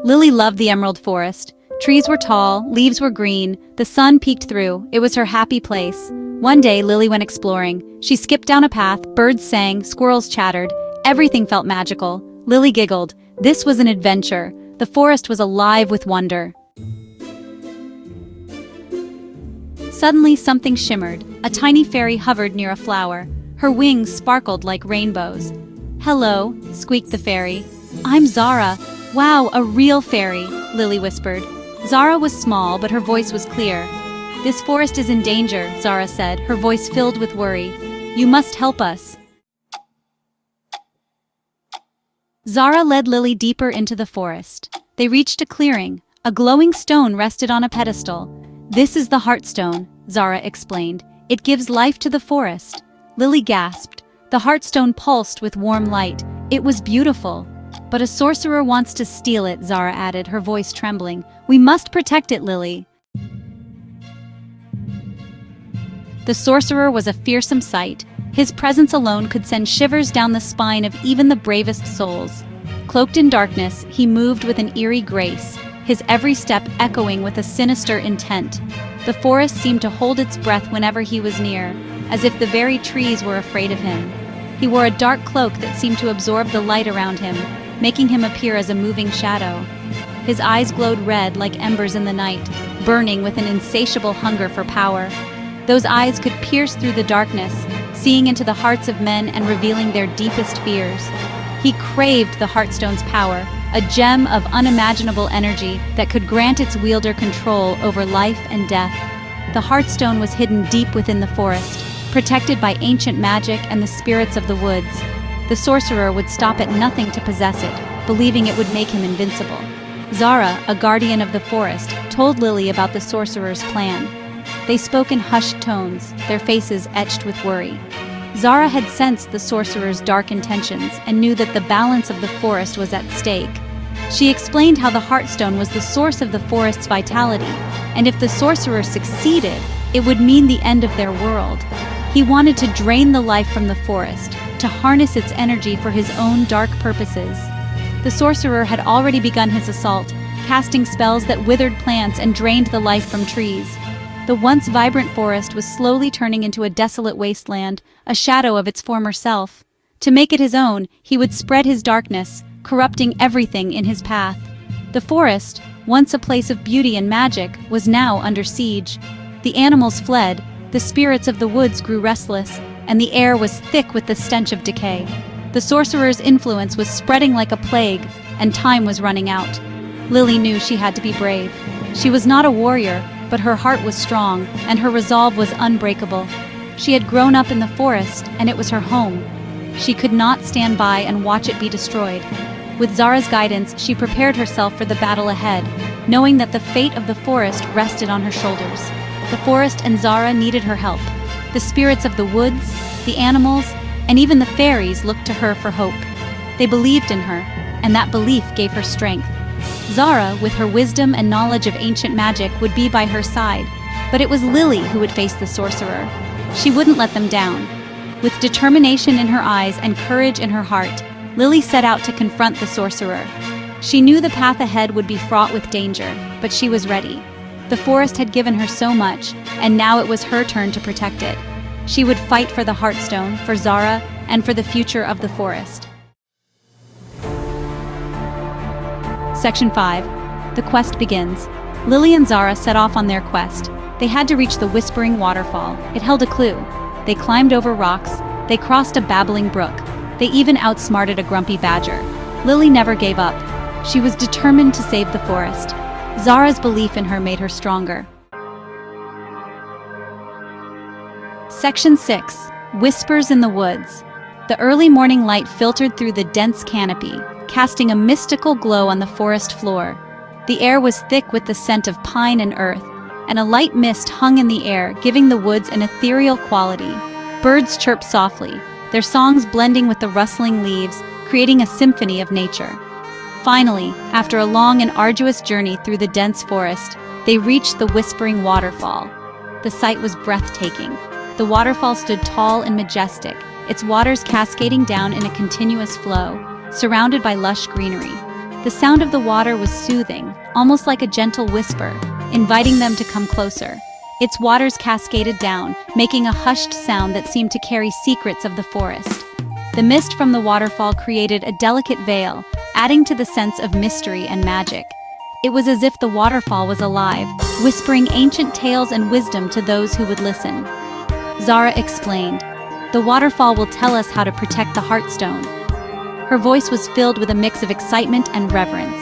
Lily loved the emerald forest. Trees were tall, leaves were green, the sun peeked through. It was her happy place. One day, Lily went exploring. She skipped down a path, birds sang, squirrels chattered. Everything felt magical. Lily giggled. This was an adventure. The forest was alive with wonder. Suddenly, something shimmered. A tiny fairy hovered near a flower. Her wings sparkled like rainbows. "Hello," squeaked the fairy. "I'm Zara." "Wow, a real fairy," Lily whispered. Zara was small, but her voice was clear. "This forest is in danger," Zara said, her voice filled with worry. "You must help us." Zara led Lily deeper into the forest. They reached a clearing. A glowing stone rested on a pedestal. "This is the Heartstone," Zara explained. "It gives life to the forest." Lily gasped. The Heartstone pulsed with warm light. It was beautiful. "But a sorcerer wants to steal it," Zara added, her voice trembling. "We must protect it, Lily." The sorcerer was a fearsome sight. His presence alone could send shivers down the spine of even the bravest souls. Cloaked in darkness, he moved with an eerie grace, his every step echoing with a sinister intent. The forest seemed to hold its breath whenever he was near, as if the very trees were afraid of him. He wore a dark cloak that seemed to absorb the light around him, making him appear as a moving shadow. His eyes glowed red like embers in the night, burning with an insatiable hunger for power. Those eyes could pierce through the darkness, seeing into the hearts of men and revealing their deepest fears. He craved the Heartstone's power, a gem of unimaginable energy that could grant its wielder control over life and death. The Heartstone was hidden deep within the forest, protected by ancient magic and the spirits of the woods. The sorcerer would stop at nothing to possess it, believing it would make him invincible. Zara, a guardian of the forest, told Lily about the sorcerer's plan. They spoke in hushed tones, their faces etched with worry. Zara had sensed the sorcerer's dark intentions and knew that the balance of the forest was at stake. She explained how the Heartstone was the source of the forest's vitality, and if the sorcerer succeeded, it would mean the end of their world. He wanted to drain the life from the forest, to harness its energy for his own dark purposes. The sorcerer had already begun his assault, casting spells that withered plants and drained the life from trees. The once vibrant forest was slowly turning into a desolate wasteland, a shadow of its former self. To make it his own, he would spread his darkness, corrupting everything in his path. The forest, once a place of beauty and magic, was now under siege. The animals fled, the spirits of the woods grew restless, and the air was thick with the stench of decay. The sorcerer's influence was spreading like a plague, and time was running out. Lily knew she had to be brave. She was not a warrior, but her heart was strong, and her resolve was unbreakable. She had grown up in the forest, and it was her home. She could not stand by and watch it be destroyed. With Zara's guidance, she prepared herself for the battle ahead, knowing that the fate of the forest rested on her shoulders. The forest and Zara needed her help. The spirits of the woods, the animals, and even the fairies looked to her for hope. They believed in her, and that belief gave her strength. Zara, with her wisdom and knowledge of ancient magic, would be by her side, but it was Lily who would face the sorcerer. She wouldn't let them down. With determination in her eyes and courage in her heart, Lily set out to confront the sorcerer. She knew the path ahead would be fraught with danger, but she was ready. The forest had given her so much, and now it was her turn to protect it. She would fight for the Heartstone, for Zara, and for the future of the forest. Section 5. The quest begins. Lily and Zara set off on their quest. They had to reach the Whispering Waterfall. It held a clue. They climbed over rocks. They crossed a babbling brook. They even outsmarted a grumpy badger. Lily never gave up. She was determined to save the forest. Zara's belief in her made her stronger. Section 6. Whispers in the Woods. The early morning light filtered through the dense canopy, casting a mystical glow on the forest floor. The air was thick with the scent of pine and earth, and a light mist hung in the air, giving the woods an ethereal quality. Birds chirped softly, their songs blending with the rustling leaves, creating a symphony of nature. Finally, after a long and arduous journey through the dense forest, they reached the Whispering Waterfall. The sight was breathtaking. The waterfall stood tall and majestic, its waters cascading down in a continuous flow, surrounded by lush greenery. The sound of the water was soothing, almost like a gentle whisper, inviting them to come closer. Its waters cascaded down, making a hushed sound that seemed to carry secrets of the forest. The mist from the waterfall created a delicate veil, adding to the sense of mystery and magic. It was as if the waterfall was alive, whispering ancient tales and wisdom to those who would listen. Zara explained, "The waterfall will tell us how to protect the Heartstone." Her voice was filled with a mix of excitement and reverence.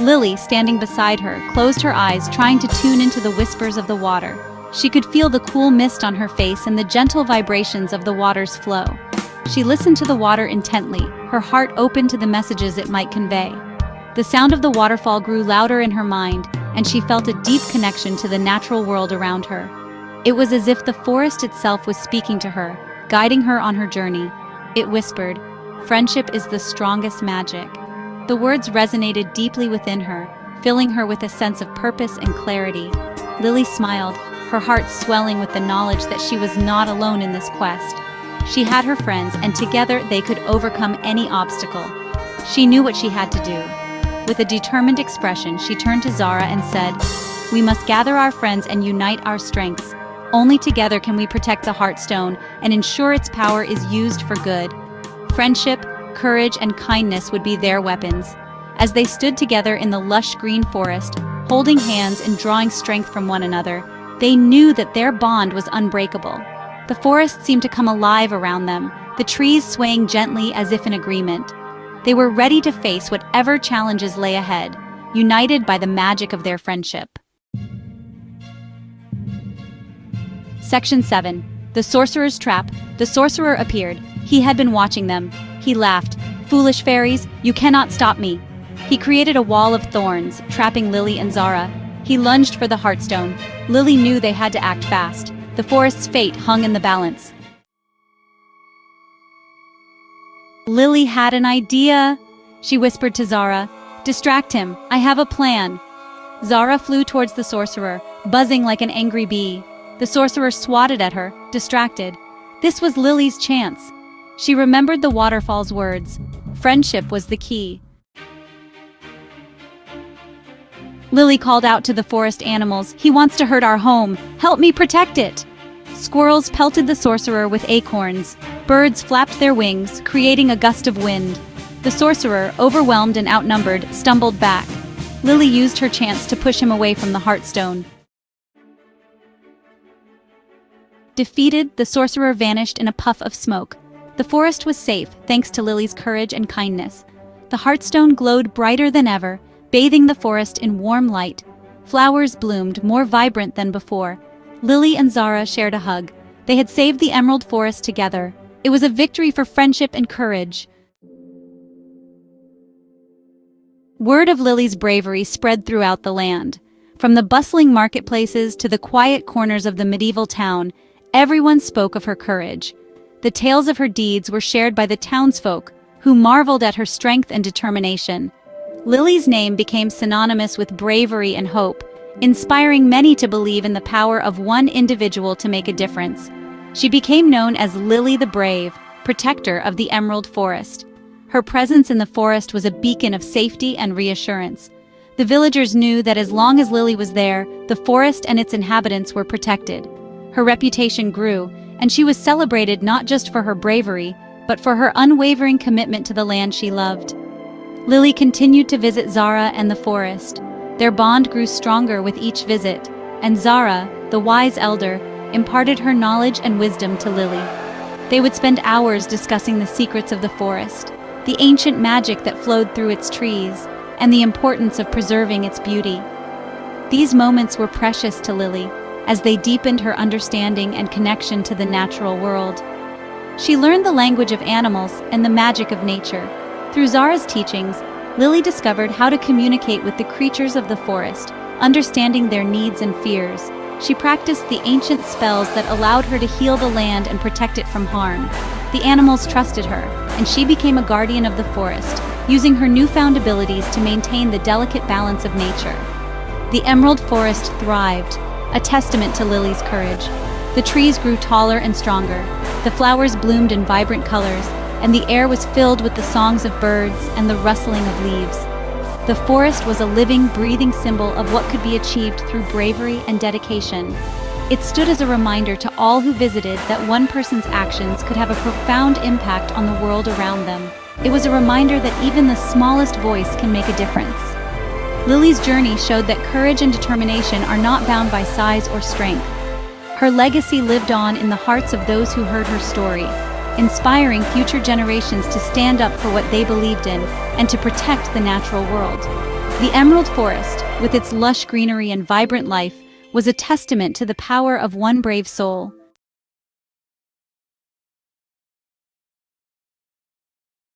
Lily, standing beside her, closed her eyes, trying to tune into the whispers of the water. She could feel the cool mist on her face and the gentle vibrations of the water's flow. She listened to the water intently, her heart open to the messages it might convey. The sound of the waterfall grew louder in her mind, and she felt a deep connection to the natural world around her. It was as if the forest itself was speaking to her, guiding her on her journey. It whispered, "Friendship is the strongest magic." The words resonated deeply within her, filling her with a sense of purpose and clarity. Lily smiled, her heart swelling with the knowledge that she was not alone in this quest. She had her friends, and together they could overcome any obstacle. She knew what she had to do. With a determined expression, she turned to Zara and said, "We must gather our friends and unite our strengths. Only together can we protect the Heartstone and ensure its power is used for good." Friendship, courage, and kindness would be their weapons. As they stood together in the lush green forest, holding hands and drawing strength from one another, they knew that their bond was unbreakable. The forest seemed to come alive around them, the trees swaying gently as if in agreement. They were ready to face whatever challenges lay ahead, united by the magic of their friendship. Section 7. The Sorcerer's Trap. The sorcerer appeared. He had been watching them. He laughed. "Foolish fairies, you cannot stop me." He created a wall of thorns, trapping Lily and Zara. He lunged for the Heartstone. Lily knew they had to act fast. The forest's fate hung in the balance. Lily had an idea. She whispered to Zara, "Distract him. I have a plan." Zara flew towards the sorcerer, buzzing like an angry bee. The sorcerer swatted at her, distracted. This was Lily's chance. She remembered the waterfall's words. Friendship was the key. Lily called out to the forest animals, "He wants to hurt our home. Help me protect it." Squirrels pelted the sorcerer with acorns. Birds flapped their wings, creating a gust of wind. The sorcerer, overwhelmed and outnumbered, stumbled back. Lily used her chance to push him away from the Heartstone. Defeated, the sorcerer vanished in a puff of smoke. The forest was safe, thanks to Lily's courage and kindness. The Heartstone glowed brighter than ever, bathing the forest in warm light. Flowers bloomed, more vibrant than before. Lily and Zara shared a hug. They had saved the Emerald Forest together. It was a victory for friendship and courage. Word of Lily's bravery spread throughout the land. From the bustling marketplaces to the quiet corners of the medieval town, everyone spoke of her courage. The tales of her deeds were shared by the townsfolk, who marveled at her strength and determination. Lily's name became synonymous with bravery and hope, inspiring many to believe in the power of one individual to make a difference. She became known as Lily the Brave, protector of the Emerald Forest. Her presence in the forest was a beacon of safety and reassurance. The villagers knew that as long as Lily was there, the forest and its inhabitants were protected. Her reputation grew, and she was celebrated not just for her bravery, but for her unwavering commitment to the land she loved. Lily continued to visit Zara and the forest. Their bond grew stronger with each visit, and Zara, the wise elder, imparted her knowledge and wisdom to Lily. They would spend hours discussing the secrets of the forest, the ancient magic that flowed through its trees, and the importance of preserving its beauty. These moments were precious to Lily, as they deepened her understanding and connection to the natural world. She learned the language of animals and the magic of nature. Through Zara's teachings, Lily discovered how to communicate with the creatures of the forest, understanding their needs and fears. She practiced the ancient spells that allowed her to heal the land and protect it from harm. The animals trusted her, and she became a guardian of the forest, using her newfound abilities to maintain the delicate balance of nature. The Emerald Forest thrived, a testament to Lily's courage. The trees grew taller and stronger, the flowers bloomed in vibrant colors, and the air was filled with the songs of birds and the rustling of leaves. The forest was a living, breathing symbol of what could be achieved through bravery and dedication. It stood as a reminder to all who visited that one person's actions could have a profound impact on the world around them. It was a reminder that even the smallest voice can make a difference. Lily's journey showed that courage and determination are not bound by size or strength. Her legacy lived on in the hearts of those who heard her story, inspiring future generations to stand up for what they believed in and to protect the natural world. The Emerald Forest, with its lush greenery and vibrant life, was a testament to the power of one brave soul.